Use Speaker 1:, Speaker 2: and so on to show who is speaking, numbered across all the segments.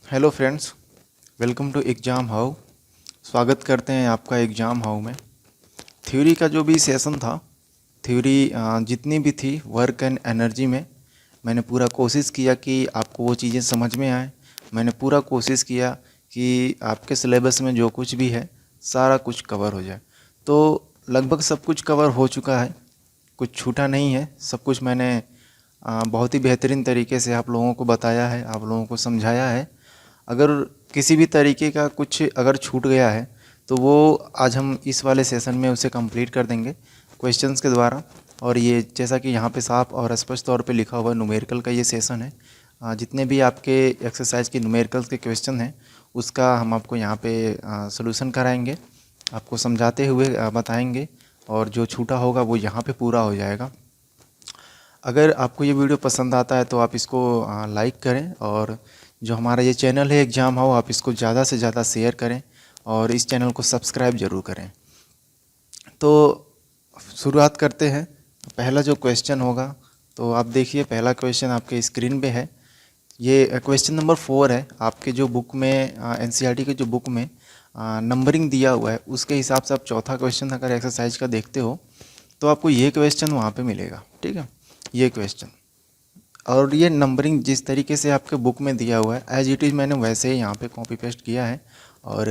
Speaker 1: Hello friends, welcome to exam how. स्वागत करते हैं आपका एग्ज़ाम हाउ में। थ्योरी का जो भी सेशन था, थ्योरी जितनी भी थी वर्क एंड एनर्जी में, मैंने पूरा कोशिश किया कि आपको वो चीज़ें समझ में आए। मैंने पूरा कोशिश किया कि आपके सिलेबस में जो कुछ भी है सारा कुछ कवर हो जाए। तो लगभग सब कुछ कवर हो चुका है, कुछ छूटा नहीं है। सब कुछ मैंने बहुत ही बेहतरीन तरीके से आप लोगों को बताया है, आप लोगों को समझाया है। अगर किसी भी तरीके का कुछ अगर छूट गया है तो वो आज हम इस वाले सेशन में उसे कंप्लीट कर देंगे क्वेश्चंस के द्वारा। और ये जैसा कि यहाँ पे साफ और स्पष्ट तौर पे लिखा हुआ न्यूमेरिकल का ये सेशन है। जितने भी आपके एक्सरसाइज के न्यूमेरिकल्स के क्वेश्चन हैं उसका हम आपको यहाँ पे सोल्यूशन कराएंगे, आपको समझाते हुए बताएंगे, और जो छूटा होगा वो यहाँ पे पूरा हो जाएगा। अगर आपको ये वीडियो पसंद आता है तो आप इसको लाइक करें, और जो हमारा ये चैनल है एग्ज़ाम हाउ, आप इसको ज़्यादा से ज़्यादा शेयर करें और इस चैनल को सब्सक्राइब ज़रूर करें। तो शुरुआत करते हैं। पहला जो क्वेश्चन होगा, तो आप देखिए पहला क्वेश्चन आपके स्क्रीन पे है। ये क्वेश्चन नंबर 4 है। आपके जो बुक में एनसीईआरटी के जो बुक में नंबरिंग दिया हुआ है उसके हिसाब से आप चौथा क्वेश्चन अगर एक्सरसाइज का देखते हो तो आपको ये क्वेश्चन वहाँ पे मिलेगा। ठीक है, ये क्वेश्चन, और ये नंबरिंग जिस तरीके से आपके बुक में दिया हुआ है एज इट इज़ मैंने वैसे ही यहाँ पे कॉपी पेस्ट किया है, और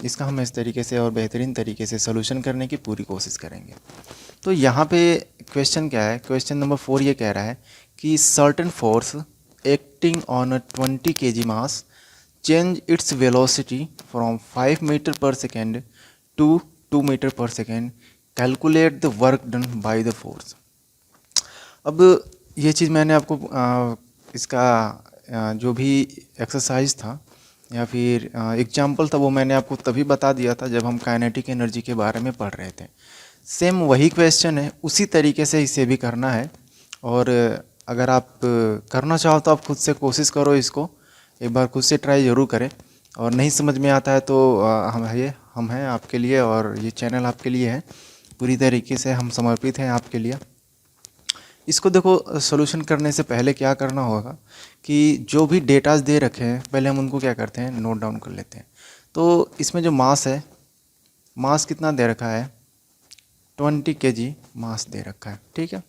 Speaker 1: इसका हम इस तरीके से और बेहतरीन तरीके से सोल्यूशन करने की पूरी कोशिश करेंगे। तो यहाँ पे क्वेश्चन क्या है, क्वेश्चन नंबर 4 ये कह रहा है कि certain force acting on a 20 kg mass change its velocity from 5 metre per second to 2 metre per second, calculate the work done by the force. अब ये चीज़ मैंने आपको इसका जो भी एक्सरसाइज था या फिर एग्जाम्पल था वो मैंने आपको तभी बता दिया था जब हम काइनेटिक एनर्जी के बारे में पढ़ रहे थे। सेम वही क्वेश्चन है, उसी तरीके से इसे भी करना है। और अगर आप करना चाहो तो आप खुद से कोशिश करो, इसको एक बार खुद से ट्राई ज़रूर करें। और नहीं समझ में आता है तो हम हैं आपके लिए, और ये चैनल आपके लिए है। पूरी तरीके से हम समर्पित हैं आपके लिए। इसको देखो, सोल्यूशन करने से पहले क्या करना होगा कि जो भी डेटाज दे रखे हैं पहले हम उनको क्या करते हैं, नोट डाउन कर लेते हैं। तो इसमें जो मास है, मास कितना दे रखा है, 20 kg मास दे रखा है। ठीक है,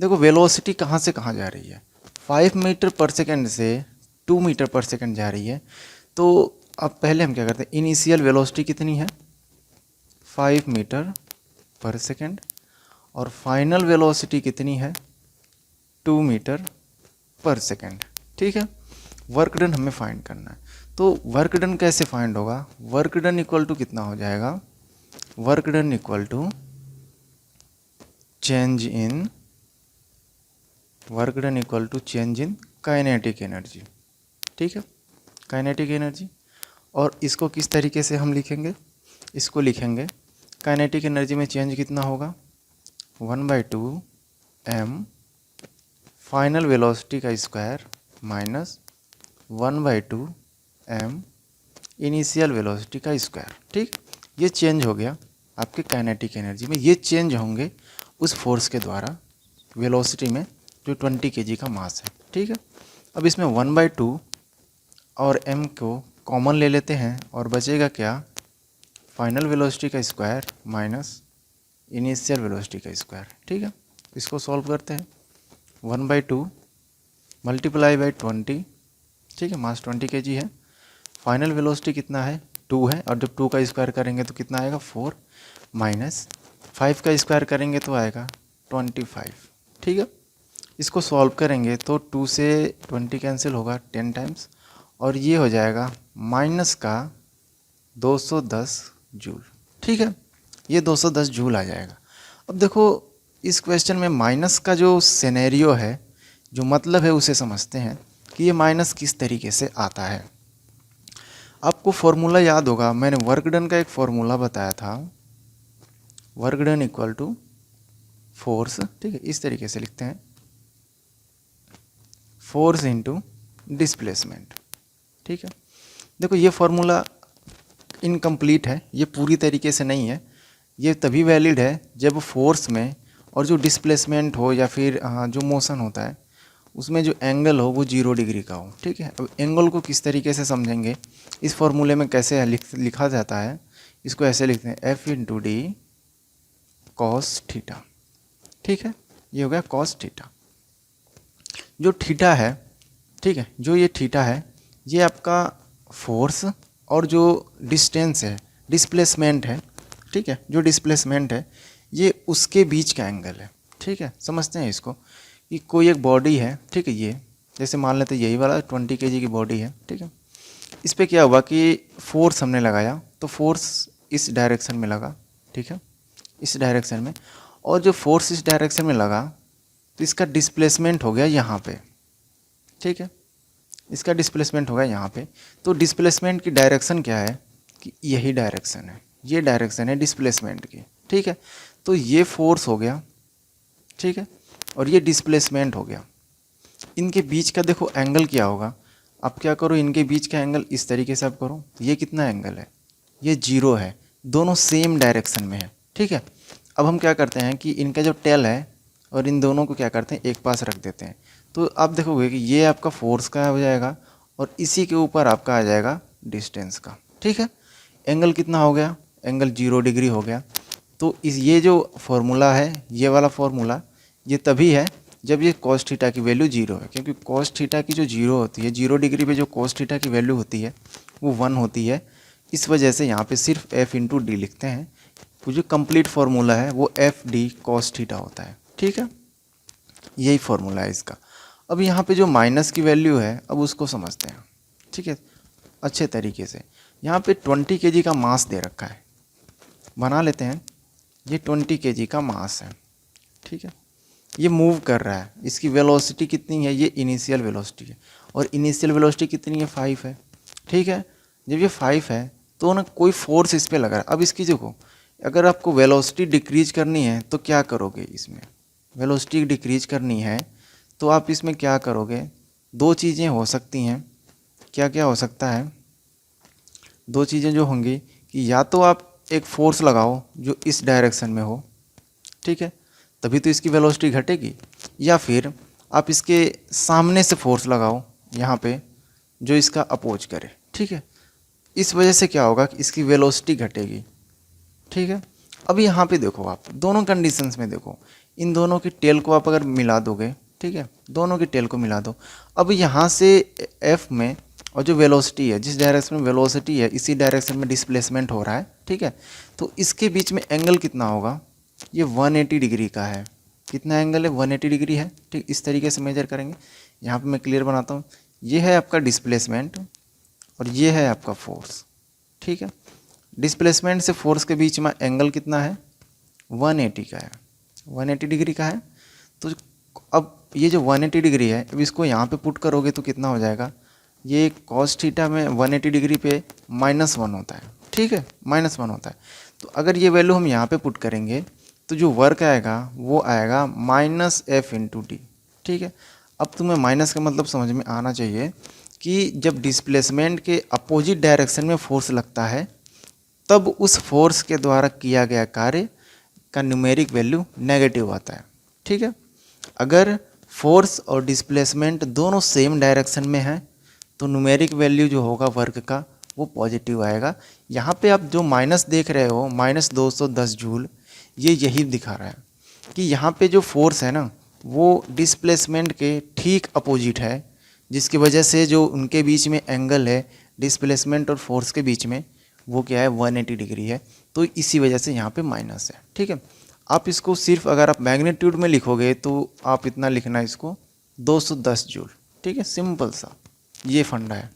Speaker 1: देखो वेलोसिटी कहाँ से कहाँ जा रही है, 5 मीटर पर सेकेंड से 2 मीटर पर सेकेंड जा रही है। तो अब पहले हम क्या करते हैं, इनिशियल वेलोसिटी कितनी है, 5 मीटर पर सेकेंड, और फाइनल वेलोसिटी कितनी है, 2 मीटर पर सेकेंड। ठीक है, वर्क डन हमें फाइंड करना है। तो वर्क डन कैसे फाइंड होगा, वर्क डन इक्वल टू कितना हो जाएगा, work done equal to change in, work done equal to change in kinetic energy. ठीक है, काइनेटिक एनर्जी। और इसको किस तरीके से हम लिखेंगे, इसको लिखेंगे काइनेटिक एनर्जी में चेंज कितना होगा, 1/2 m फाइनल वेलोसिटी का square minus 1/2 m initial velocity का स्क्वायर। ठीक, ये चेंज हो गया आपके काइनेटिक एनर्जी में। ये चेंज होंगे उस फोर्स के द्वारा वेलोसिटी में जो 20 kg का मास है। ठीक है, अब इसमें 1/2 और m को कॉमन ले लेते हैं और बचेगा क्या, फाइनल वेलोसिटी का स्क्वायर माइनस इनिशियल वेलोसिटी का स्क्वायर। ठीक है, इसको सॉल्व करते हैं, 1/2 मल्टीप्लाई बाई 20। ठीक है, मास 20 kg है, फाइनल वेलोसिटी कितना है, 2 है, और जब 2 का स्क्वायर करेंगे तो कितना आएगा, 4, माइनस 5 का स्क्वायर करेंगे तो आएगा 25। ठीक है, इसको सॉल्व करेंगे तो 2 से 20 कैंसिल होगा 10 टाइम्स, और ये हो जाएगा माइनस का 210 जूल। ठीक है, ये 210 जूल आ जाएगा। अब देखो इस क्वेश्चन में माइनस का जो सिनेरियो है, जो मतलब है उसे समझते हैं कि ये माइनस किस तरीके से आता है। आपको फॉर्मूला याद होगा, मैंने वर्क डन का एक फॉर्मूला बताया था, work done equal to force. ठीक है, इस तरीके से लिखते हैं, फोर्स इनटू डिस्प्लेसमेंट। ठीक है, देखो ये फॉर्मूला इनकम्प्लीट है, ये पूरी तरीके से नहीं है। ये तभी वैलिड है जब फोर्स में और जो डिस्प्लेसमेंट हो या फिर जो मोशन होता है उसमें जो एंगल हो वो 0 डिग्री का हो। ठीक है, अब एंगल को किस तरीके से समझेंगे, इस फॉर्मूले में कैसे लिखा जाता है, इसको ऐसे लिखते हैं F into D cos theta. ठीक है, ये हो गया कॉस थीटा। जो थीटा है, ठीक है, जो ये थीटा है ये आपका फोर्स और जो डिस्टेंस है, डिस्प्लेसमेंट है, ठीक है, जो डिस्प्लेसमेंट है ये उसके बीच का एंगल है। ठीक है, समझते हैं इसको कि कोई एक बॉडी है, ठीक है, ये जैसे मान लेते हैं यही वाला 20 kg की बॉडी है। ठीक है, इस पर क्या हुआ कि फोर्स हमने लगाया तो फोर्स इस डायरेक्शन में लगा। ठीक है, इस डायरेक्शन में, और जो फोर्स इस डायरेक्शन में लगा तो इसका डिस्प्लेसमेंट हो गया यहाँ पे। ठीक है, इसका डिस्प्लेसमेंट होगा यहाँ पे। तो डिस्प्लेसमेंट की डायरेक्शन क्या है कि यही डायरेक्शन है, ये डायरेक्शन है डिस्प्लेसमेंट की। ठीक है, तो ये फोर्स हो गया, ठीक है, और ये डिस्प्लेसमेंट हो गया। इनके बीच का देखो एंगल क्या होगा, आप क्या करो, इनके बीच का एंगल इस तरीके से आप करो, ये कितना एंगल है, ये 0 है, दोनों सेम डायरेक्शन में है। ठीक है, अब हम क्या करते हैं कि इनका जो टेल है और इन दोनों को क्या करते हैं एक पास रख देते हैं। तो आप देखोगे कि ये आपका फोर्स का हो जाएगा और इसी के ऊपर आपका आ जाएगा डिस्टेंस का। ठीक है, एंगल कितना हो गया, एंगल 0 डिग्री हो गया। तो इस ये जो फॉर्मूला है, ये वाला फॉर्मूला ये तभी है जब ये कॉस थीटा की वैल्यू 0 है, क्योंकि कॉस थीटा की जो 0 होती है, 0 डिग्री पे जो कॉस थीटा की वैल्यू होती है वो 1 होती है। इस वजह से यहाँ पे सिर्फ एफ इंटू डी लिखते हैं। तो जो कंप्लीट फार्मूला है वो एफ डी कॉस थीटा होता है। ठीक है, यही फार्मूला है इसका। अब यहाँ पे जो माइनस की वैल्यू है अब उसको समझते हैं। ठीक है, अच्छे तरीके से यहाँ पे 20 kg का मास दे रखा है, बना लेते हैं। ये 20 kg का मास है। ठीक है, ये मूव कर रहा है, इसकी वेलोसिटी कितनी है, ये इनिशियल वेलोसिटी है, और इनिशियल वेलोसिटी कितनी है 5 है। ठीक है, जब ये 5 है तो ना कोई फोर्स इस पर लगा है। अब इसकी देखो, अगर आपको वेलोसिटी डिक्रीज करनी है तो क्या करोगे, इसमें वेलोसिटी डिक्रीज करनी है तो आप इसमें क्या करोगे, दो चीज़ें हो सकती हैं। क्या क्या हो सकता है, दो चीज़ें जो होंगी कि या तो आप एक फोर्स लगाओ जो इस डायरेक्शन में हो, ठीक है, तभी तो इसकी वेलोसिटी घटेगी, या फिर आप इसके सामने से फोर्स लगाओ यहाँ पे जो इसका अपोज करे। ठीक है, इस वजह से क्या होगा कि इसकी वेलोसिटी घटेगी। ठीक है, अब यहाँ पे देखो, आप दोनों कंडीशंस में देखो, इन दोनों की टेल को आप अगर मिला दोगे, ठीक है, दोनों की टेल को मिला दो। अब यहाँ से एफ में और जो वेलोसिटी है, जिस डायरेक्शन में वेलोसिटी है इसी डायरेक्शन में डिस्प्लेसमेंट हो रहा है। ठीक है, तो इसके बीच में एंगल कितना होगा, ये 180 डिग्री का है। कितना एंगल है, 180 डिग्री है। ठीक, इस तरीके से मेजर करेंगे। यहाँ पे मैं क्लियर बनाता हूँ, ये है आपका डिस्प्लेसमेंट और ये है आपका फोर्स। ठीक है, डिस्प्लेसमेंट से फोर्स के बीच में एंगल कितना है, 180 का है, 180 डिग्री का है। तो अब ये जो 180 डिग्री है, अब इसको यहाँ पे पुट करोगे तो कितना हो जाएगा, ये कॉस थीटा में 180 डिग्री पे -1 होता है। ठीक है, -1 होता है। तो अगर ये वैल्यू हम यहाँ पे पुट करेंगे तो जो वर्क आएगा वो आएगा -f इंटू डी। ठीक है, अब तुम्हें माइनस का मतलब समझ में आना चाहिए कि जब डिस्प्लेसमेंट के अपोजिट डायरेक्शन में फोर्स लगता है तब उस फोर्स के द्वारा किया गया कार्य का न्यूमेरिक वैल्यू नेगेटिव आता है। ठीक है, अगर फोर्स और डिस्प्लेसमेंट दोनों सेम डायरेक्शन में है तो न्यूमेरिक वैल्यू जो होगा वर्क का वो पॉजिटिव आएगा। यहाँ पे आप जो माइनस देख रहे हो, -210 जूल, ये यही दिखा रहा है कि यहाँ पे जो फोर्स है ना वो डिस्प्लेसमेंट के ठीक अपोजिट है, जिसकी वजह से जो उनके बीच में एंगल है डिस्प्लेसमेंट और फोर्स के बीच में वो क्या है, 180 डिग्री है। तो इसी वजह से यहाँ पे माइनस है। ठीक है, आप इसको सिर्फ अगर आप मैग्नीट्यूड में लिखोगे तो आप इतना लिखना इसको 210 जूल। ठीक है, सिंपल सा ये फंडा है।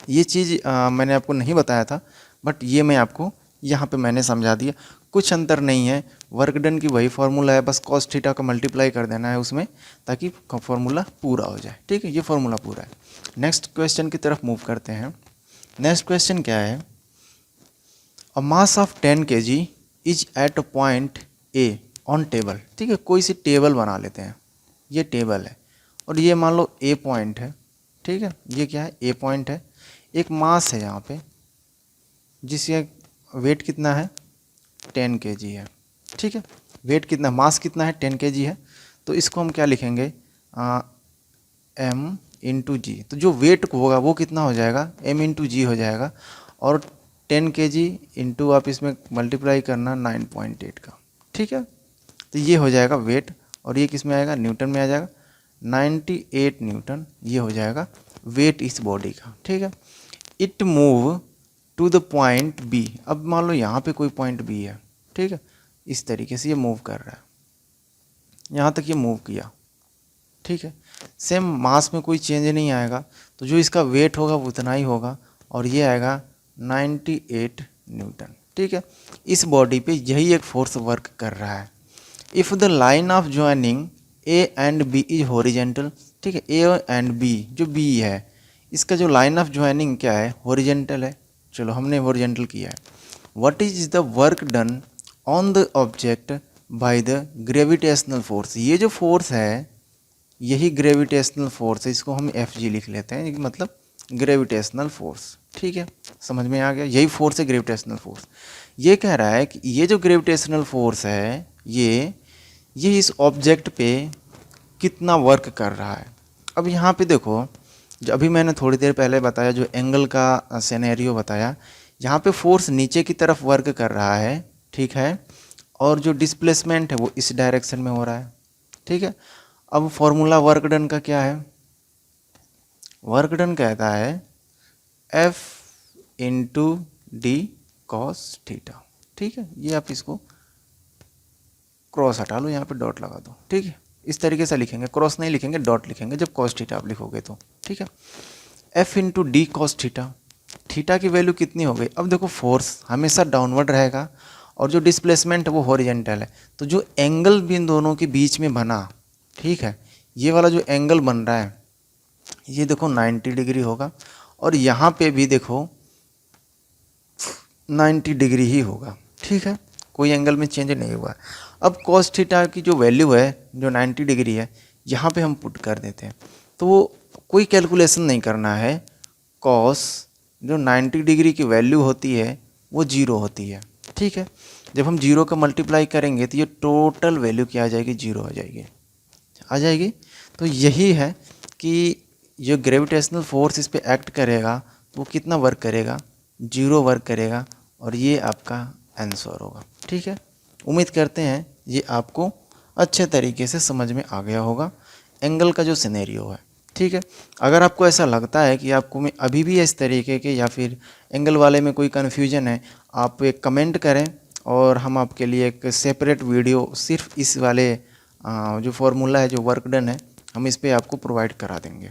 Speaker 1: ये चीज़ मैंने आपको नहीं बताया था, बट ये मैं आपको यहाँ पे मैंने समझा दिया। कुछ अंतर नहीं है, वर्क डन की वही फार्मूला है, बस कॉस थीटा को मल्टीप्लाई कर देना है उसमें ताकि फार्मूला पूरा हो जाए। ठीक है, ये फार्मूला पूरा है। नेक्स्ट क्वेश्चन की तरफ मूव करते हैं। नेक्स्ट क्वेश्चन क्या है, a mass of 10 kg is at a point A on table. ठीक है, कोई सी टेबल बना लेते हैं, ये टेबल है और ये मान लो ए पॉइंट है। ठीक है, ये क्या है, ए पॉइंट है। एक मास है यहाँ पे जिसका वेट कितना है, 10 kg है। ठीक है, वेट कितना, मास कितना है, 10 kg है। तो इसको हम क्या लिखेंगे, m इंटू जी, तो जो वेट होगा वो कितना हो जाएगा, m इंटू जी हो जाएगा। और 10 kg इंटू आप इसमें मल्टीप्लाई करना 9.8 का, ठीक है। तो ये हो जाएगा वेट, और ये किस में आएगा, न्यूटन में आ जाएगा। 98 न्यूटन ये हो जाएगा वेट इस बॉडी का, ठीक है। It move to the point B, अब मान लो यहाँ पे कोई पॉइंट बी है, ठीक है। इस तरीके से ये मूव कर रहा है, यहाँ तक ये मूव किया, ठीक है। सेम मास में कोई चेंज नहीं आएगा, तो जो इसका वेट होगा वो उतना ही होगा, और ये आएगा 98 न्यूटन, ठीक है। इस बॉडी पे यही एक फोर्स वर्क कर रहा है। If the line of joining A and B is horizontal, ठीक है। ए एंड बी जो बी है, इसका जो लाइन ऑफ ज्वाइनिंग क्या है, हॉरिजेंटल है। चलो हमने हॉरिजेंटल किया है। What is the work done on the object by the gravitational force, ये जो फोर्स है यही ग्रेविटेशनल फोर्स है, इसको हम एफ जी लिख लेते हैं, मतलब ग्रेविटेशनल फोर्स, ठीक है। समझ में आ गया, यही फोर्स है ग्रेविटेशनल फोर्स। ये कह रहा है कि ये जो ग्रेविटेशनल फोर्स है ये इस ऑब्जेक्ट पे कितना वर्क कर रहा है। अब यहाँ पे देखो, जो अभी मैंने थोड़ी देर पहले बताया, जो एंगल का सिनेरियो बताया, यहाँ पे फोर्स नीचे की तरफ वर्क कर रहा है, ठीक है। और जो डिस्प्लेसमेंट है वो इस डायरेक्शन में हो रहा है, ठीक है। अब फॉर्मूला वर्क डन का क्या है, वर्क डन कहता है F into D cos theta, ठीक है। ये आप इसको क्रॉस हटा लो, यहाँ पे डॉट लगा दो, ठीक है। इस तरीके से लिखेंगे, क्रॉस नहीं लिखेंगे, डॉट लिखेंगे जब कॉस थीटा आप लिखोगे तो, ठीक है। F into D cos theta, theta की वैल्यू कितनी हो गई। अब देखो फोर्स हमेशा डाउनवर्ड रहेगा, और जो डिस्प्लेसमेंट है वो हॉरिजेंटल है, तो जो एंगल भी इन दोनों के बीच में बना, ठीक है, ये वाला जो एंगल बन रहा है ये देखो 90 डिग्री होगा, और यहाँ पे भी देखो 90 डिग्री ही होगा, ठीक है। कोई एंगल में चेंज नहीं हुआ। अब कॉस थीटा की जो वैल्यू है जो 90 डिग्री है, यहाँ पे हम पुट कर देते हैं, तो वो कोई कैलकुलेशन नहीं करना है। कॉस जो 90 डिग्री की वैल्यू होती है वो 0 होती है, ठीक है। जब हम 0 का मल्टीप्लाई करेंगे तो ये टोटल वैल्यू क्या आ जाएगी, 0 आ जाएगी। तो यही है कि जो ग्रेविटेशनल फोर्स इस पर एक्ट करेगा वो कितना वर्क करेगा, 0 वर्क करेगा, और ये आपका आंसर होगा, ठीक है। उम्मीद करते हैं ये आपको अच्छे तरीके से समझ में आ गया होगा एंगल का जो सिनेरियो है, ठीक है। अगर आपको ऐसा लगता है कि आपको में अभी भी इस तरीके के या फिर एंगल वाले में कोई कन्फ्यूजन है, आप एक कमेंट करें, और हम आपके लिए एक सेपरेट वीडियो सिर्फ इस वाले जो फार्मूला है, जो वर्क डन है, हम इस पर आपको प्रोवाइड करा देंगे।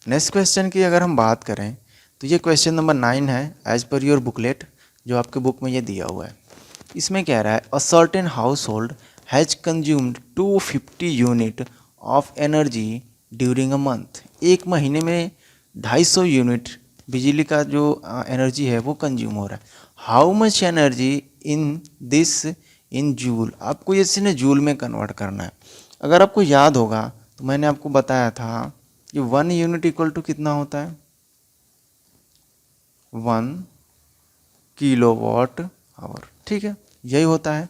Speaker 1: नेक्स्ट क्वेश्चन की अगर हम बात करें तो ये क्वेश्चन नंबर 9 है, एज पर योर बुकलेट, जो आपके बुक में ये दिया हुआ है। इसमें कह रहा है a certain house hold has consumed 250 unit of energy during a month, एक महीने में 250 यूनिट बिजली का जो एनर्जी है वो कंज्यूम हो रहा है। How much energy in this in joule, आपको ये इसने जूल में कन्वर्ट करना है। अगर आपको याद होगा तो मैंने आपको बताया था कि 1 यूनिट इक्वल टू कितना होता है, 1 किलोवाट आवर, ठीक है, यही होता है।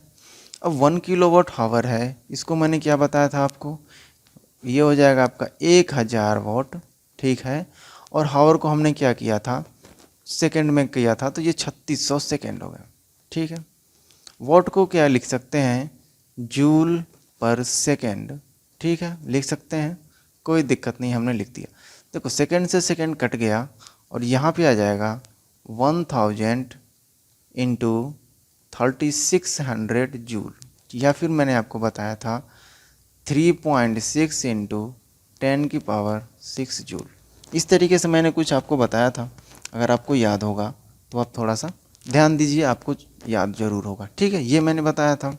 Speaker 1: अब 1 किलोवाट आवर है, इसको मैंने क्या बताया था आपको, ये हो जाएगा आपका 1000 वाट, ठीक है। और हावर को हमने क्या किया था, सेकंड में किया था, तो ये 3600 सेकंड हो गया, ठीक है। वाट को क्या लिख सकते हैं, जूल पर सेकंड, ठीक है, लिख सकते हैं, कोई दिक्कत नहीं, हमने लिख दिया। देखो सेकंड से सेकंड कट गया, और यहाँ पे आ जाएगा 1000 इंटू 3600 जूल, या फिर मैंने आपको बताया था 3.6 इंटू 10⁶ जूल। इस तरीके से मैंने कुछ आपको बताया था, अगर आपको याद होगा तो आप थोड़ा सा ध्यान दीजिए, आपको याद जरूर होगा, ठीक है। ये मैंने बताया था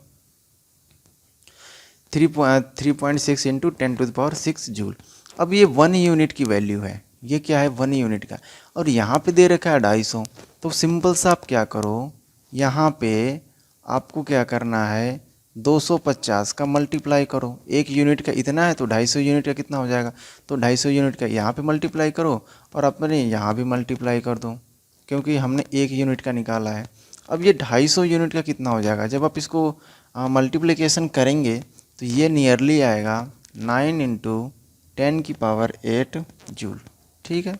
Speaker 1: 3.6 इंटू 10⁶ जूल। अब ये 1 यूनिट की वैल्यू है, ये क्या है, 1 यूनिट का, और यहाँ पे दे रखा है 250। तो सिंपल सा आप क्या करो, यहाँ पे आपको क्या करना है, 250 का मल्टीप्लाई करो, 1 यूनिट का इतना है तो 250 यूनिट का कितना हो जाएगा, तो 250 यूनिट का यहाँ पे मल्टीप्लाई करो, और अपने यहाँ भी मल्टीप्लाई कर दो, क्योंकि हमने 1 यूनिट का निकाला है। अब ये 250 यूनिट का कितना हो जाएगा, जब आप इसको मल्टीप्लिकेशन करेंगे तो ये नियरली आएगा 9 इंटू 10⁸ जूल। ठीक है,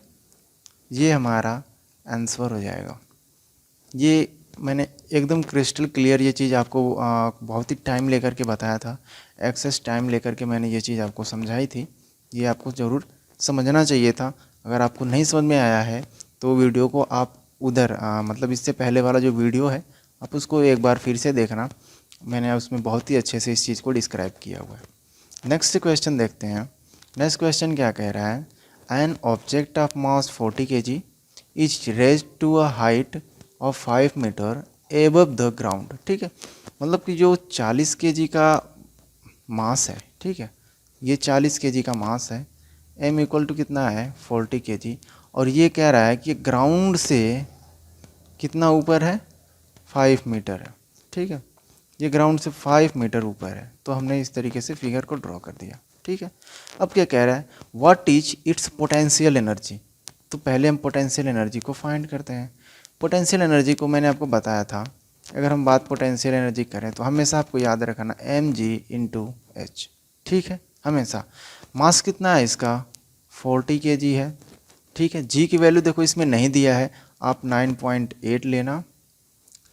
Speaker 1: ये हमारा आंसर हो जाएगा। ये मैंने एकदम क्रिस्टल क्लियर ये चीज़ आपको बहुत ही टाइम लेकर के बताया था, एक्सेस टाइम लेकर के मैंने ये चीज़ आपको समझाई थी। ये आपको ज़रूर समझना चाहिए था। अगर आपको नहीं समझ में आया है तो वीडियो को आप उधर मतलब इससे पहले वाला जो वीडियो है आप उसको एक बार फिर से देखना, मैंने उसमें बहुत ही अच्छे से इस चीज़ को डिस्क्राइब किया हुआ है। नेक्स्ट क्वेश्चन देखते हैं। नेक्स्ट क्वेश्चन क्या कह रहा है, an object of mass 40 kg is raised to a height of 5 metre above the ground. ठीक है, मतलब कि जो 40 kg का मास है, ठीक है, ये 40 kg का मास है, m इक्वल टू कितना है 40 kg, और ये कह रहा है कि ग्राउंड से कितना ऊपर है 5 मीटर है। ठीक है, ये ग्राउंड से 5 मीटर ऊपर है, तो हमने इस तरीके से फिगर को ड्रॉ कर दिया। ठीक है, अब क्या कह रहा है, what is it's potential energy. तो पहले हम पोटेंशियल एनर्जी को फाइंड करते हैं। पोटेंशियल एनर्जी को मैंने आपको बताया था, अगर हम बात पोटेंशियल एनर्जी करें तो हमेशा आपको याद रखना mg/h। ठीक है, हमेशा। मास कितना है इसका 40 kg है। ठीक है, जी की वैल्यू देखो इसमें नहीं दिया है, आप 9.8 लेना।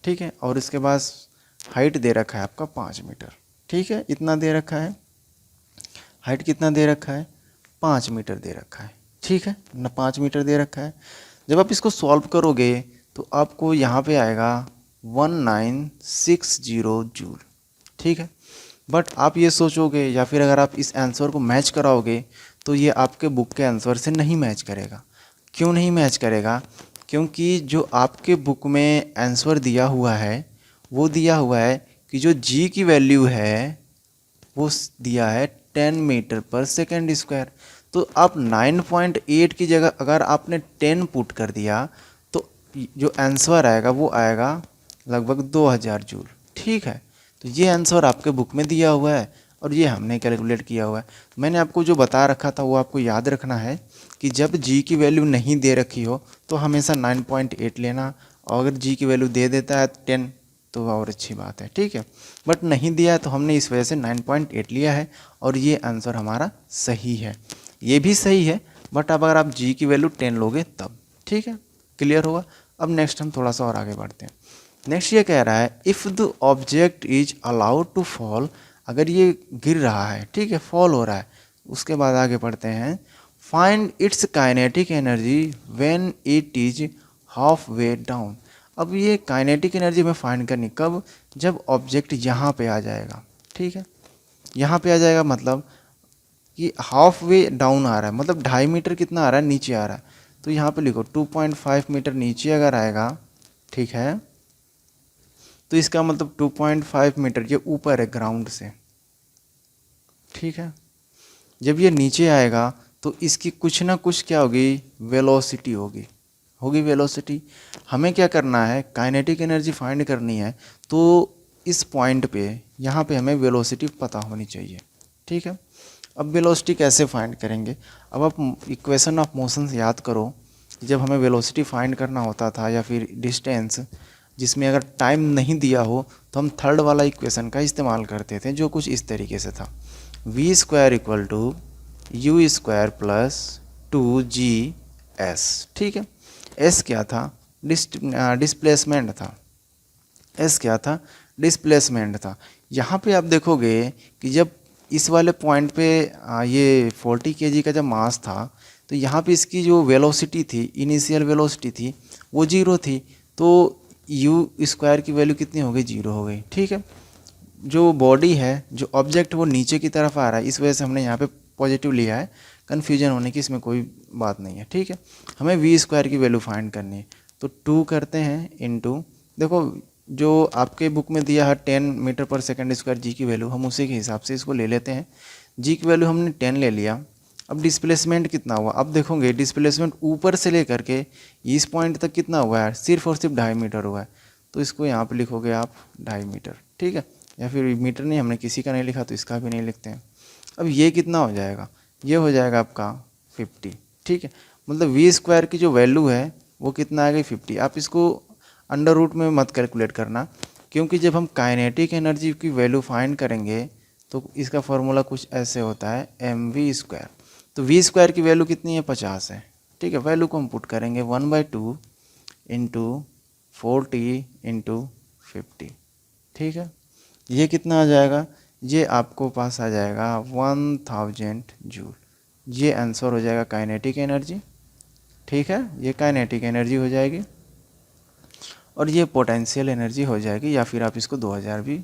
Speaker 1: ठीक है, और इसके बाद हाइट दे रखा है आपका 5 मीटर। ठीक है, इतना दे रखा है। हाइट कितना दे रखा है 5 मीटर दे रखा है। ठीक है ना, 5 मीटर दे रखा है। जब आप इसको सॉल्व करोगे तो आपको यहाँ पे आएगा 1960 जूल। ठीक है, बट आप ये सोचोगे या फिर अगर आप इस आंसर को मैच कराओगे तो ये आपके बुक के आंसर से नहीं मैच करेगा। क्यों नहीं मैच करेगा, क्योंकि जो आपके बुक में आंसर दिया हुआ है वो दिया हुआ है कि जो जी की वैल्यू है वो दिया है 10 मीटर पर सेकेंड स्क्वायर। तो आप 9.8 की जगह अगर आपने 10 पुट कर दिया तो जो आंसर आएगा वो आएगा लगभग 2000 जूल। ठीक है, तो ये आंसर आपके बुक में दिया हुआ है और ये हमने कैलकुलेट किया हुआ है। मैंने आपको जो बता रखा था वो आपको याद रखना है कि जब जी की वैल्यू नहीं दे रखी हो तो हमेशा 9.8 लेना, और अगर जी की वैल्यू दे देता है 10 तो और अच्छी बात है। ठीक है, बट नहीं दिया है तो हमने इस वजह से 9.8 लिया है और ये आंसर हमारा सही है। ये भी सही है, बट अब अगर आप जी की वैल्यू 10 लोगे तब। ठीक है, क्लियर होगा। अब नेक्स्ट हम थोड़ा सा और आगे बढ़ते हैं। नेक्स्ट ये कह रहा है, if the object is allowed to fall, अगर ये गिर रहा है, ठीक है, फॉल हो रहा है, उसके बाद आगे बढ़ते हैं, find its kinetic energy when it is half way down. अब ये काइनेटिक एनर्जी में फाइंड करनी कब, जब ऑब्जेक्ट यहाँ पे आ जाएगा। ठीक है, यहाँ पे आ जाएगा मतलब कि हाफ वे डाउन आ रहा है, मतलब 2.5 मीटर कितना आ रहा है नीचे आ रहा है, तो यहाँ पे लिखो 2.5 मीटर नीचे अगर आएगा, ठीक है, तो इसका मतलब 2.5 मीटर ये ऊपर है ग्राउंड से। ठीक है, जब ये नीचे आएगा तो इसकी कुछ ना कुछ क्या होगी, वेलोसिटी होगी वेलोसिटी। हमें क्या करना है, काइनेटिक एनर्जी फाइंड करनी है, तो इस पॉइंट पे यहाँ पे हमें वेलोसिटी पता होनी चाहिए। ठीक है, अब वेलोसिटी कैसे फाइंड करेंगे, अब आप इक्वेशन ऑफ मोशन याद करो। जब हमें वेलोसिटी फाइंड करना होता था या फिर डिस्टेंस जिसमें अगर टाइम नहीं दिया हो तो हम थर्ड वाला इक्वेशन का इस्तेमाल करते थे, जो कुछ इस तरीके से था, v² = u² + 2gs। ठीक है, एस क्या था, डिस्प्लेसमेंट था। एस क्या था, डिस्प्लेसमेंट था। यहाँ पे आप देखोगे कि जब इस वाले पॉइंट पे ये 40 kg का जब मास था तो यहाँ पे इसकी जो वेलोसिटी थी, इनिशियल वेलोसिटी थी, वो 0 थी, तो u² की वैल्यू कितनी हो गई, 0 हो गई। ठीक है, जो बॉडी है, जो ऑब्जेक्ट वो नीचे की तरफ आ रहा है, इस वजह से हमने यहाँ पे पॉजिटिव लिया है, कन्फ्यूजन होने की इसमें कोई बात नहीं है। ठीक है, हमें v² की वैल्यू फाइंड करनी है, तो 2 करते हैं इनटू, देखो जो आपके बुक में दिया है 10 मीटर पर सेकेंड स्क्वायर जी की वैल्यू, हम उसी के हिसाब से इसको ले लेते हैं। जी की वैल्यू हमने 10 ले लिया। अब डिस्प्लेसमेंट कितना हुआ, अब देखोगे डिस्प्लेसमेंट ऊपर से लेकर के इस पॉइंट तक कितना हुआ है, सिर्फ और सिर्फ 2.5 मीटर हुआ है, तो इसको यहाँ पे लिखोगे आप 2.5 मीटर। ठीक है, या फिर मीटर नहीं, हमने किसी का नहीं लिखा तो इसका भी नहीं लिखते हैं। अब ये कितना हो जाएगा, ये हो जाएगा आपका 50। ठीक है, मतलब v² की जो वैल्यू है वो कितना आ गई 50। आप इसको अंडर रूट में मत कैलकुलेट करना, क्योंकि जब हम काइनेटिक एनर्जी की वैल्यू फाइंड करेंगे तो इसका फॉर्मूला कुछ ऐसे होता है mv²। तो वी स्क्वायर की वैल्यू कितनी है 50 है। ठीक है, वैल्यू को हम पुट करेंगे 1/2 इंटू 40 इंटू 50। ठीक है, ये कितना आ जाएगा, ये आपको पास आ जाएगा 1000 जूल। ये आंसर हो जाएगा काइनेटिक एनर्जी। ठीक है, ये काइनेटिक एनर्जी हो जाएगी और ये पोटेंशियल एनर्जी हो जाएगी, या फिर आप इसको 2000 भी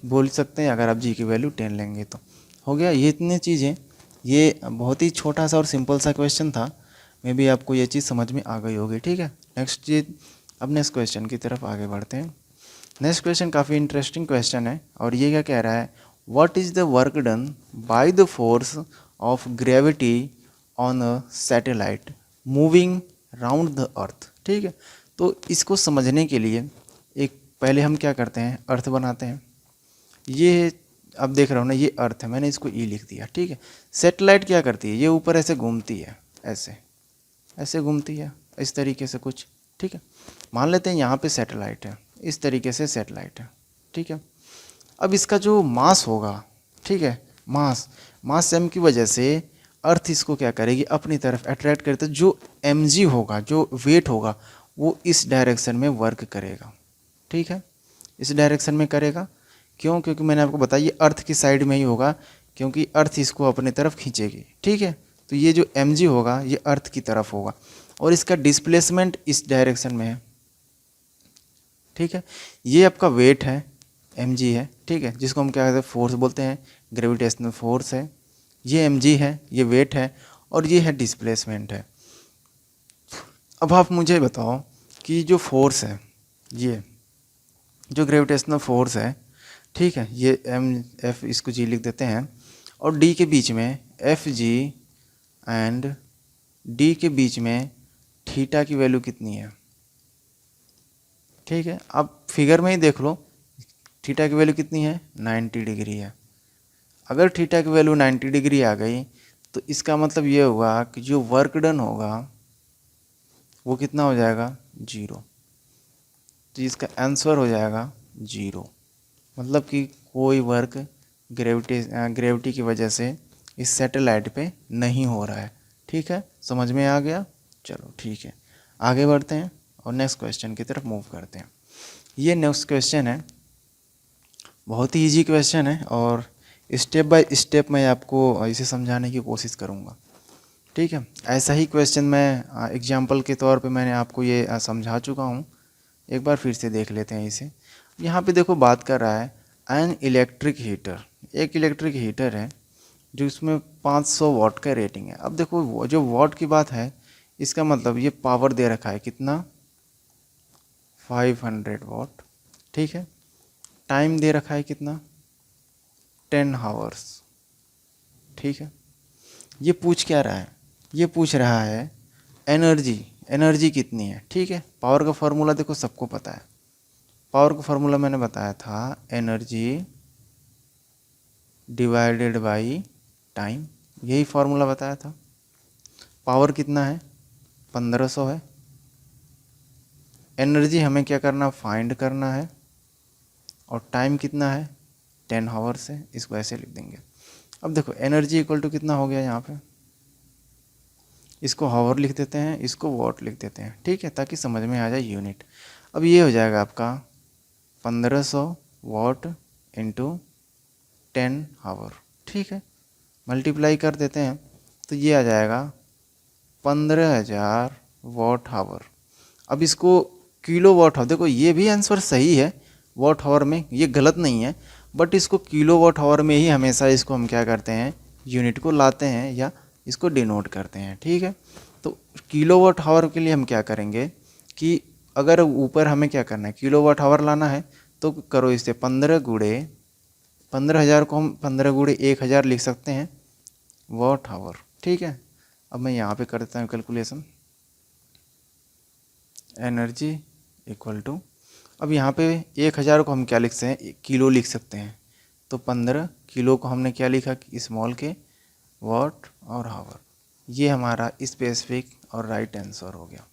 Speaker 1: बोल सकते हैं अगर आप जी की वैल्यू 10 लेंगे तो। हो गया ये इतनी चीज़ें। ये बहुत ही छोटा सा और सिंपल सा क्वेश्चन था, मे बी आपको ये चीज़ समझ में आ गई होगी। ठीक है, नेक्स्ट चीज़, अब नेक्स्ट क्वेश्चन की तरफ आगे बढ़ते हैं। नेक्स्ट क्वेश्चन काफ़ी इंटरेस्टिंग क्वेश्चन है और ये क्या कह रहा है, what is the work done by the force of gravity on a satellite moving round the earth. ठीक है, तो इसको समझने के लिए एक पहले हम क्या करते हैं, अर्थ बनाते हैं। ये अब देख रहा हूँ ना, ये अर्थ है, मैंने इसको ई लिख दिया। ठीक है, सैटेलाइट क्या करती है, ये ऊपर ऐसे घूमती है, ऐसे ऐसे घूमती है, इस तरीके से कुछ। ठीक है, मान लेते हैं यहाँ पे सैटेलाइट है, इस तरीके से सैटेलाइट है। ठीक है, अब इसका जो मास होगा, ठीक है, मास एम की वजह से अर्थ इसको क्या करेगी, अपनी तरफ अट्रैक्ट करते, जो एम जी होगा, जो वेट होगा, वो इस डायरेक्शन में वर्क करेगा। ठीक है, इस डायरेक्शन में करेगा। क्यों, क्योंकि मैंने आपको बताया ये अर्थ की साइड में ही होगा, क्योंकि अर्थ इसको अपनी तरफ खींचेगी। ठीक है, तो ये जो एम जी होगा ये अर्थ की तरफ होगा और इसका डिस्प्लेसमेंट इस डायरेक्शन में है। ठीक है, ये आपका वेट है, एम जी है। ठीक है, जिसको हम क्या कहते हैं, फोर्स बोलते हैं, ग्रेविटेशनल फोर्स है। ये एम जी है, ये वेट है, और ये है डिस्प्लेसमेंट है। अब आप मुझे बताओ कि जो फोर्स है, ये जो ग्रेविटेशनल फोर्स है, ठीक है, ये एम एफ, इसको जी लिख देते हैं, और डी के बीच में एफ जी एंड डी के बीच में थीटा की वैल्यू कितनी है। ठीक है, आप फिगर में ही देख लो, थीटा की वैल्यू कितनी है, 90 डिग्री है। अगर थीटा की वैल्यू 90 डिग्री आ गई तो इसका मतलब ये हुआ कि जो वर्क डन होगा वो कितना हो जाएगा, 0। तो इसका आंसर हो जाएगा 0, मतलब कि कोई वर्क ग्रेविटी की वजह से इस सैटेलाइट पे नहीं हो रहा है। ठीक है, समझ में आ गया। चलो ठीक है, आगे बढ़ते हैं और नेक्स्ट क्वेश्चन की तरफ मूव करते हैं। ये नेक्स्ट क्वेश्चन है, बहुत ही इजी क्वेश्चन है और स्टेप बाय स्टेप मैं आपको इसे समझाने की कोशिश करूँगा। ठीक है, ऐसा ही क्वेश्चन मैं एग्जाम्पल के तौर पे मैंने आपको ये समझा चुका हूँ, एक बार फिर से देख लेते हैं इसे। यहाँ पे देखो बात कर रहा है एन इलेक्ट्रिक हीटर, एक इलेक्ट्रिक हीटर है जो इसमें 500 वाट का रेटिंग है। अब देखो जो वाट की बात है, इसका मतलब ये पावर दे रखा है कितना, 500 वाट। ठीक है, टाइम दे रखा है कितना, 10 आवर्स। ठीक है, ये पूछ क्या रहा है, ये पूछ रहा है एनर्जी कितनी है। ठीक है, पावर का फॉर्मूला देखो सबको पता है, पावर का फॉर्मूला मैंने बताया था, एनर्जी डिवाइडेड बाई टाइम, यही फॉर्मूला बताया था। पावर कितना है, 1500 है। एनर्जी हमें क्या करना, फाइंड करना है, और टाइम कितना है, 10 आवर्स है। इसको ऐसे लिख देंगे। अब देखो एनर्जी इक्वल टू कितना हो गया यहाँ पे, इसको हावर लिख देते हैं, इसको वॉट लिख देते हैं। ठीक है, ताकि समझ में आ जाए यूनिट। अब ये हो जाएगा आपका 1500 वाट इंटू 10 आवर। ठीक है, मल्टीप्लाई कर देते हैं तो ये आ जाएगा 15,000 वाट आवर। अब इसको किलो वाट आवर, देखो ये भी आंसर सही है, वाट आवर में ये गलत नहीं है, बट इसको किलो वाट आवर में ही हमेशा इसको हम क्या करते हैं, यूनिट को लाते हैं या इसको डिनोट करते हैं। ठीक है, तो किलो वाट आवर के लिए हम क्या करेंगे कि अगर ऊपर हमें क्या करना है, किलो वाट आवर लाना है, तो करो इसे 15,000 को हम 15 गुणे 1000 लिख सकते हैं वाट आवर। ठीक है, अब मैं यहाँ पे कर देता हूँ कैलकुलेशन, एनर्जी इक्वल टू, अब यहाँ पे 1000 को हम क्या लिख सकते हैं, किलो लिख सकते हैं, तो 15 किलो को हमने क्या लिखा, स्मॉल के वाट और आवर। ये हमारा स्पेसिफिक और राइट आंसर हो गया।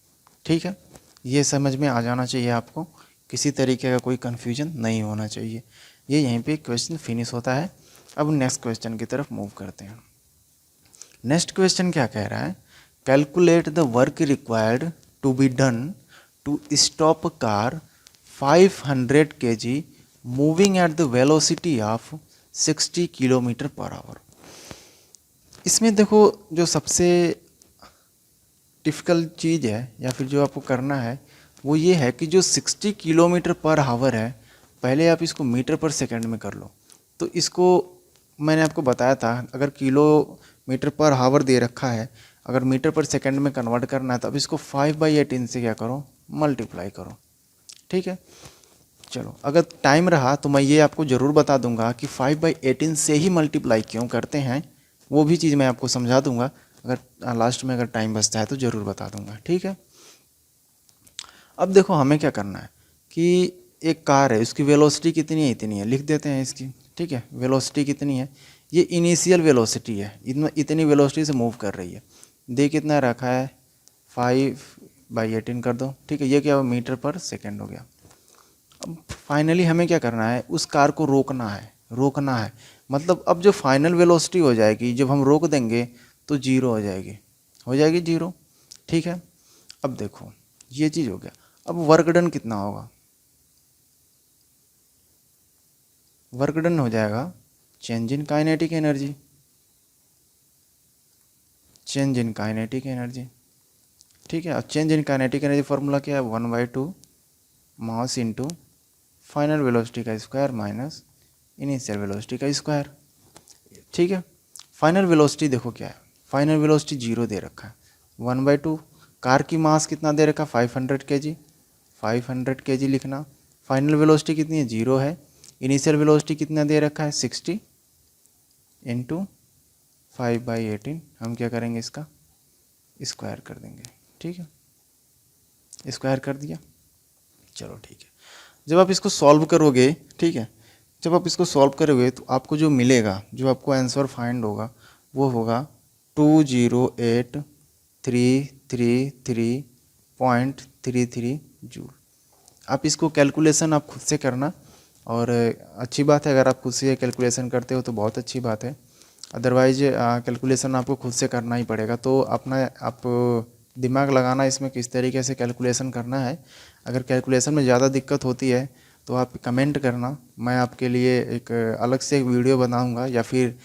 Speaker 1: ठीक है, ये समझ में आ जाना चाहिए आपको, किसी तरीके का कोई कन्फ्यूजन नहीं होना चाहिए। ये यहीं पे क्वेश्चन फिनिश होता है। अब नेक्स्ट क्वेश्चन की तरफ मूव करते हैं। नेक्स्ट क्वेश्चन क्या कह रहा है, calculate the work required to be done to stop car 500 kg moving at the velocity of 60 kilometre per hour. इसमें देखो जो सबसे डिफ़िकल्ट चीज़ है या फिर जो आपको करना है वो ये है कि जो 60 किलोमीटर पर आवर है, पहले आप इसको मीटर पर सेकंड में कर लो। तो इसको मैंने आपको बताया था, अगर किलोमीटर पर आवर दे रखा है, अगर मीटर पर सेकंड में कन्वर्ट करना है तो अब इसको 5/18 से क्या करो, मल्टीप्लाई करो। ठीक है, चलो अगर टाइम रहा तो मैं ये आपको ज़रूर बता दूंगा कि 5/18 से ही मल्टीप्लाई क्यों करते हैं, वो भी चीज़ मैं आपको समझा दूंगा। अगर लास्ट में अगर टाइम बचता है तो ज़रूर बता दूंगा। ठीक है, अब देखो हमें क्या करना है कि एक कार है, उसकी वेलोसिटी कितनी है, इतनी है, लिख देते हैं इसकी। ठीक है, वेलोसिटी कितनी है, ये इनिशियल वेलोसिटी है, इतनी वेलोसिटी से मूव कर रही है। दे कितना रखा है, 5/18 कर दो। ठीक है, ये क्या मीटर पर सेकेंड हो गया। अब फाइनली हमें क्या करना है, उस कार को रोकना है। रोकना है मतलब अब जो फाइनल वेलोसिटी हो जाएगी, जब हम रोक देंगे तो जीरो हो जाएगी, हो जाएगी जीरो। ठीक है, अब देखो ये चीज़ हो गया। अब वर्क डन कितना होगा, वर्क डन हो जाएगा change in kinetic energy, change in kinetic energy. ठीक है, अब change in kinetic energy formula क्या है, 1/2 मास इंटू फाइनल वेलोसिटी का स्क्वायर माइनस इनिशियल वेलोसिटी का स्क्वायर। ठीक है, फाइनल वेलोसिटी देखो क्या है, फाइनल वेलोसिटी जीरो दे रखा है, 1/2 कार की मास कितना दे रखा है, 500 kg, 500 kg लिखना। फाइनल वेलोसिटी कितनी है, जीरो है। इनिशियल वेलोसिटी कितना दे रखा है, 60 इंटू 5/18। हम क्या करेंगे, इसका स्क्वायर कर देंगे। ठीक है, स्क्वायर कर दिया। चलो ठीक है, जब आप इसको सॉल्व करोगे, ठीक है, जब आप इसको सॉल्व करोगे तो आपको जो मिलेगा, जो आपको आंसर फाइंड होगा वो होगा 208,333.33 जूल। आप इसको कैलकुलेशन आप खुद से करना, और अच्छी बात है अगर आप खुद से ये कैलकुलेशन करते हो तो बहुत अच्छी बात है। अदरवाइज कैलकुलेशन आपको खुद से करना ही पड़ेगा। तो अपना आप दिमाग लगाना इसमें किस तरीके से कैलकुलेशन करना है। अगर कैलकुलेशन में ज़्यादा दिक्कत होती है तो आप कमेंट करना, मैं आपके लिए एक अलग से एक वीडियो बनाऊंगा, या फिर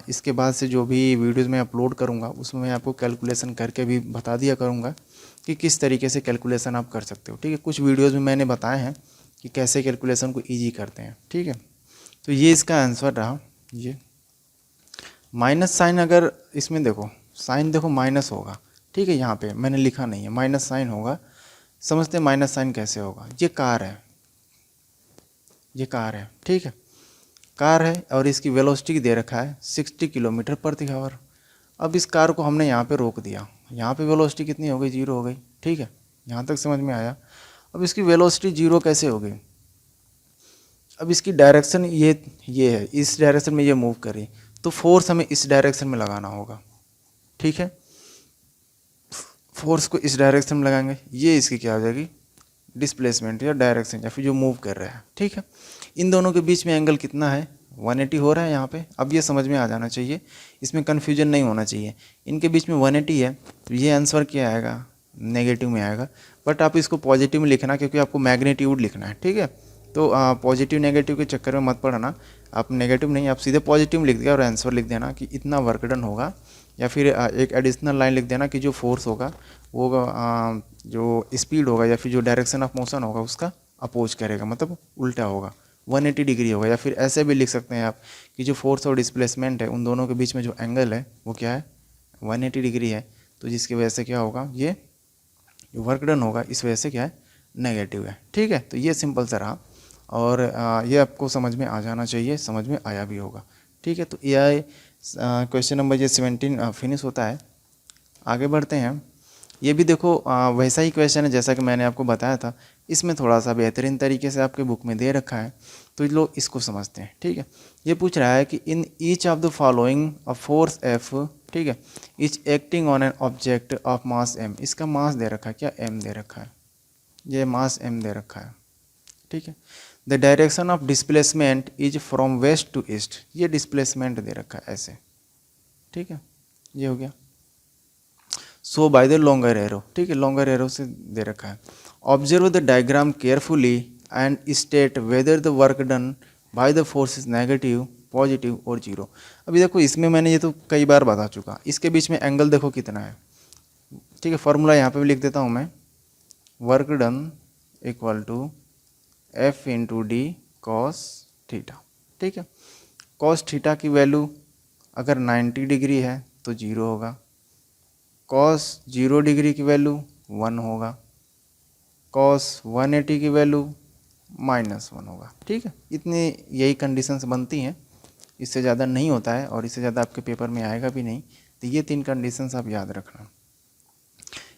Speaker 1: इसके बाद से जो भी वीडियोज़ मैं अपलोड करूंगा उसमें मैं आपको कैलकुलेशन करके भी बता दिया करूंगा कि किस तरीके से कैलकुलेशन आप कर सकते हो। ठीक है, कुछ वीडियोज़ में मैंने बताए हैं कि कैसे कैलकुलेशन को ईजी करते हैं। ठीक है, तो ये इसका आंसर रहा। ये माइनस साइन, अगर इसमें देखो साइन देखो माइनस होगा। ठीक है, यहाँ पे मैंने लिखा नहीं है, माइनस साइन होगा। समझते हैं माइनस साइन कैसे होगा। ये कार है, ये कार है। ठीक है, कार है और इसकी वेलोसिटी दे रखा है 60 किलोमीटर प्रति आवर। अब इस कार को हमने यहाँ पे रोक दिया, यहाँ पे वेलोसिटी कितनी हो गई, जीरो हो गई। ठीक है, यहाँ तक समझ में आया। अब इसकी वेलोसिटी जीरो कैसे हो गई, अब इसकी डायरेक्शन ये है, इस डायरेक्शन में ये मूव कर रही, तो फोर्स हमें इस डायरेक्शन में लगाना होगा। ठीक है, फोर्स को इस डायरेक्शन में लगाएंगे, ये इसकी क्या हो जाएगी, डिस्प्लेसमेंट या डायरेक्शन, या फिर जो मूव कर रहा है। ठीक है, इन दोनों के बीच में एंगल कितना है, 180 हो रहा है यहाँ पे। अब ये समझ में आ जाना चाहिए, इसमें कन्फ्यूजन नहीं होना चाहिए। इनके बीच में 180 है तो ये आंसर क्या आएगा, नेगेटिव में आएगा। बट आप इसको पॉजिटिव में लिखना, क्योंकि आपको मैग्नीट्यूड लिखना है। ठीक है, तो पॉजिटिव नेगेटिव के चक्कर में मत पड़ना, आप नेगेटिव नहीं, आप सीधे पॉजिटिव लिख दिया और आंसर लिख देना कि इतना वर्क डन होगा, या फिर एक एडिशनल लाइन लिख देना कि जो फोर्स होगा वो जो स्पीड होगा या फिर जो डायरेक्शन ऑफ मोशन होगा उसका अपोज करेगा, मतलब उल्टा होगा, 180 डिग्री होगा। या फिर ऐसे भी लिख सकते हैं आप कि जो फोर्स और डिस्प्लेसमेंट है उन दोनों के बीच में जो एंगल है वो क्या है, 180 डिग्री है। तो जिसकी वजह से क्या होगा, ये जो वर्क डन होगा इस वजह से क्या है, नेगेटिव है। ठीक है, तो ये सिंपल सा रहा, और ये आपको समझ में आ जाना चाहिए, समझ में आया भी होगा। ठीक है, तो ये क्वेश्चन नंबर ये 17 फिनिश होता है। आगे बढ़ते हैं। ये भी देखो वैसा ही क्वेश्चन है जैसा कि मैंने आपको बताया था, इसमें थोड़ा सा बेहतरीन तरीके से आपके बुक में दे रखा है, तो लोग इसको समझते हैं। ठीक है, ये पूछ रहा है कि in each of the following a force F, ठीक है, is acting on an object of mass M. इसका मास दे रखा है, क्या एम दे रखा है, ये मास एम दे रखा है। ठीक है, the direction of displacement is from west to east, ये डिस्प्लेसमेंट दे रखा है ऐसे। ठीक है, ये हो गया। So by the longer arrow, ठीक है, लॉन्गर एरो से दे रखा है। Observe the diagram carefully and state whether the work done by the force is negative, positive और जीरो। अभी देखो इसमें मैंने ये तो कई बार बता चुका, इसके बीच में एंगल देखो कितना है, ठीक है। फॉर्मूला यहाँ पे भी लिख देता हूँ मैं, work done equal to F into D cos theta, ठीक है। कॉस थीटा की वैल्यू अगर 90 डिग्री है तो 0 होगा, कॉस 0 डिग्री की वैल्यू 1 होगा, कॉस 180 की वैल्यू -1 होगा, ठीक है। इतनी यही कंडीशंस बनती हैं, इससे ज़्यादा नहीं होता है और इससे ज़्यादा आपके पेपर में आएगा भी नहीं। तो ये 3 कंडीशंस आप याद रखना।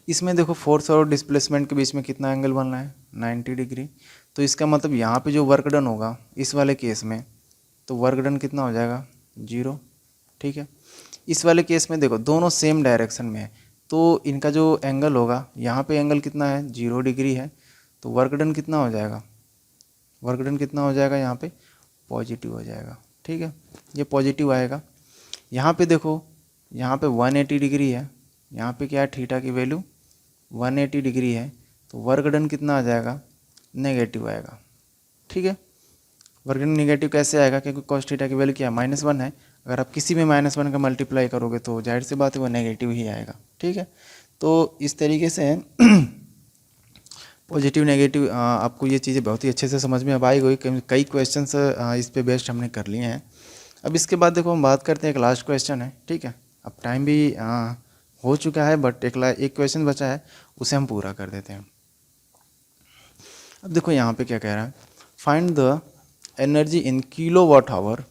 Speaker 1: इसमें देखो फोर्स और डिस्प्लेसमेंट के बीच में कितना एंगल बन रहा है, 90 डिग्री। तो इसका मतलब यहाँ पे जो वर्क डन होगा इस वाले केस में, तो वर्क डन कितना हो जाएगा, 0, ठीक है। इस वाले केस में देखो दोनों सेम डायरेक्शन में है, तो इनका जो एंगल होगा, यहाँ पे एंगल कितना है, 0 डिग्री है, तो वर्क डन कितना हो जाएगा, वर्क डन कितना हो जाएगा यहाँ पे, पॉजिटिव हो जाएगा, ठीक है। ये पॉजिटिव आएगा। यहाँ पे देखो, यहाँ पे 180 डिग्री है, यहाँ पे क्या है, थीटा की वैल्यू 180 डिग्री है, तो वर्क डन कितना आ जाएगा, नेगेटिव आएगा, ठीक है। वर्क डन नेगेटिव कैसे आएगा, क्योंकि कॉस थीटा की वैल्यू क्या है, -1 है। अगर आप किसी में -1 का मल्टीप्लाई करोगे तो जाहिर सी बात है वो नेगेटिव ही आएगा, ठीक है। तो इस तरीके से पॉजिटिव नेगेटिव आपको ये चीज़ें बहुत ही अच्छे से समझ में अब आई गई। कई क्वेश्चंस इस पे बेस्ड हमने कर लिए हैं। अब इसके बाद देखो हम बात करते हैं, एक लास्ट क्वेश्चन है, ठीक है। अब टाइम भी हो चुका है, बट एक क्वेश्चन बचा है, उसे हम पूरा कर देते हैं। अब देखो यहाँ पे क्या कह रहा है, find the energy in kilowatt hour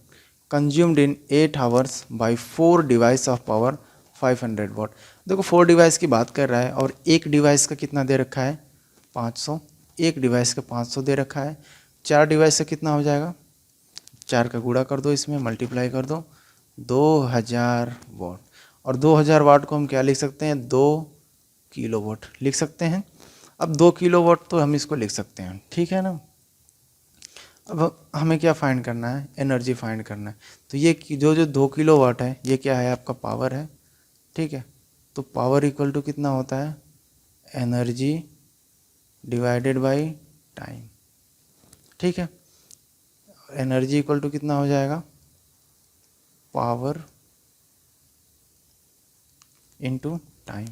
Speaker 1: consumed in 8 hours bye 4 device of power 500 वाट। देखो 4 डिवाइस की बात कर रहा है और एक डिवाइस का कितना दे रखा है, 500, एक डिवाइस का 500 दे रखा है। 4 डिवाइस का कितना हो जाएगा, 4 का गुणा कर दो, इसमें मल्टीप्लाई कर दो, 2000 वाट। और 2000 वाट को हम क्या लिख सकते हैं, 2 किलोवाट लिख सकते हैं। अब 2 किलोवाट तो हम इसको लिख सकते हैं, ठीक है ना। अब हमें क्या फाइंड करना है, एनर्जी फाइंड करना है। तो ये जो 2 किलोवाट है ये क्या है, आपका पावर है, ठीक है। तो पावर इक्वल टू कितना होता है, एनर्जी डिवाइडेड बाय टाइम, ठीक है। एनर्जी इक्वल टू कितना हो जाएगा, पावर इनटू टाइम।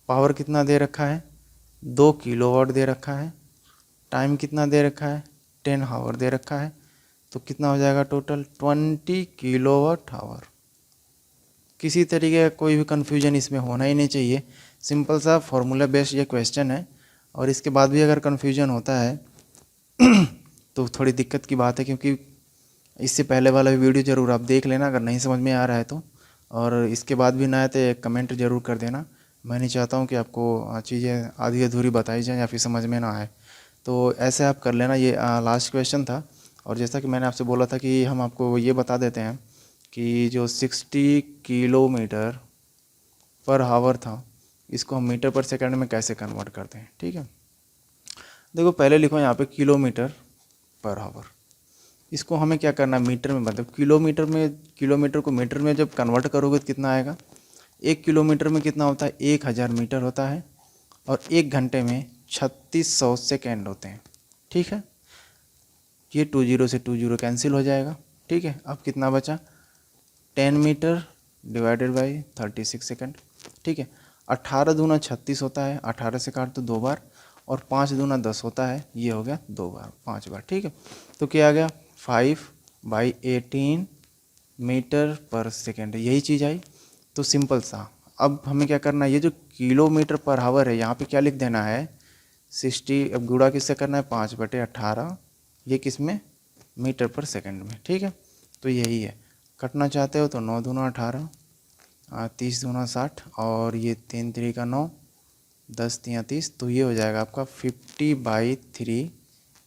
Speaker 1: पावर कितना दे रखा है, 2 किलोवाट दे रखा है, टाइम कितना दे रखा है, 10 आवर दे रखा है, तो कितना हो जाएगा टोटल, 20 किलोवाट आवर। किसी तरीके का कोई भी कन्फ्यूजन इसमें होना ही नहीं चाहिए, सिंपल सा फॉर्मूला बेस्ड ये क्वेश्चन है। और इसके बाद भी अगर कन्फ्यूजन होता है तो थोड़ी दिक्कत की बात है, क्योंकि इससे पहले वाला वीडियो ज़रूर आप देख लेना अगर नहीं समझ में आ रहा है तो, और इसके बाद भी ना आए तो एक कमेंट ज़रूर कर देना। मैं नहीं चाहता हूँ कि आपको चीज़ें आधी अधूरी बताई जाएँ या फिर समझ में ना आए, तो ऐसे आप कर लेना। ये लास्ट क्वेश्चन था, और जैसा कि मैंने आपसे बोला था कि हम आपको ये बता देते हैं कि जो 60 किलोमीटर पर आवर था, इसको हम मीटर पर सेकंड में कैसे कन्वर्ट करते हैं, ठीक है। देखो पहले लिखो यहाँ पे किलोमीटर पर आवर, इसको हमें क्या करना है, मीटर में, मतलब किलोमीटर को मीटर में जब कन्वर्ट करोगे तो कितना आएगा, 1 किलोमीटर में कितना होता है, 1000 मीटर होता है, और 1 घंटे में 3600 सेकेंड होते हैं, ठीक है। ये 20 से 20 कैंसिल हो जाएगा, ठीक है। अब कितना बचा, 10 मीटर डिवाइडेड बाई 36 सेकेंड, ठीक है। 18 दूना 36 होता है, 18 से काट तो 2 बार, और 5 दूना 10 होता है, ये हो गया 2 बार, 5 बार, ठीक है। तो क्या आ गया, 5/18 मीटर पर सेकेंड, यही चीज़ आई। तो सिंपल सा, अब हमें क्या करना है, ये जो किलोमीटर पर आवर है यहाँ पे क्या लिख देना है, 60, अब गुणा किससे करना है, 5/18, ये किस में, मीटर पर सेकेंड में, ठीक है। तो यही है, कटना चाहते हो तो 9 दूना 18, 30 दूना 60, और ये 3 3 का 9, 10 3 30, तो ये हो जाएगा आपका 50/3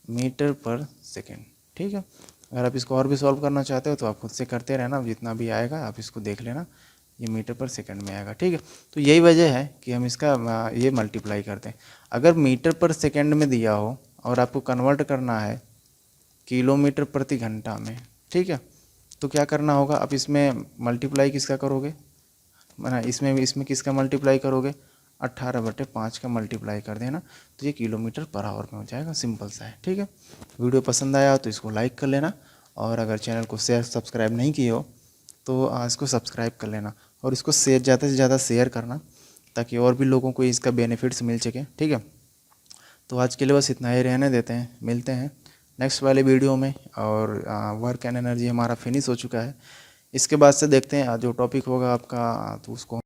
Speaker 1: मीटर पर सेकेंड, ठीक है। अगर आप इसको और भी सॉल्व करना चाहते हो तो आप खुद से करते रहना, जितना भी आएगा आप इसको देख लेना, ये मीटर पर सेकंड में आएगा, ठीक है। तो यही वजह है कि हम इसका ये मल्टीप्लाई करते हैं। अगर मीटर पर सेकंड में दिया हो और आपको कन्वर्ट करना है किलोमीटर प्रति घंटा में, ठीक है, तो क्या करना होगा, अब इसमें मल्टीप्लाई किसका करोगे, ना इसमें इसमें किसका मल्टीप्लाई करोगे, 18/5 का मल्टीप्लाई कर देना, तो ये किलोमीटर पर आवर में हो जाएगा। सिंपल सा है, ठीक है। वीडियो पसंद आया तो इसको लाइक कर लेना, और अगर चैनल को शेयर सब्सक्राइब नहीं किए हो तो इसको सब्सक्राइब कर लेना, और इसको शेयर ज़्यादा से ज़्यादा शेयर करना, ताकि और भी लोगों को इसका बेनिफिट्स मिल सके, ठीक है। तो आज के लिए बस इतना ही रहने देते हैं, मिलते हैं नेक्स्ट वाले वीडियो में। और वर्क एंड एनर्जी हमारा फिनिश हो चुका है। इसके बाद से देखते हैं जो टॉपिक होगा आपका, तो उसको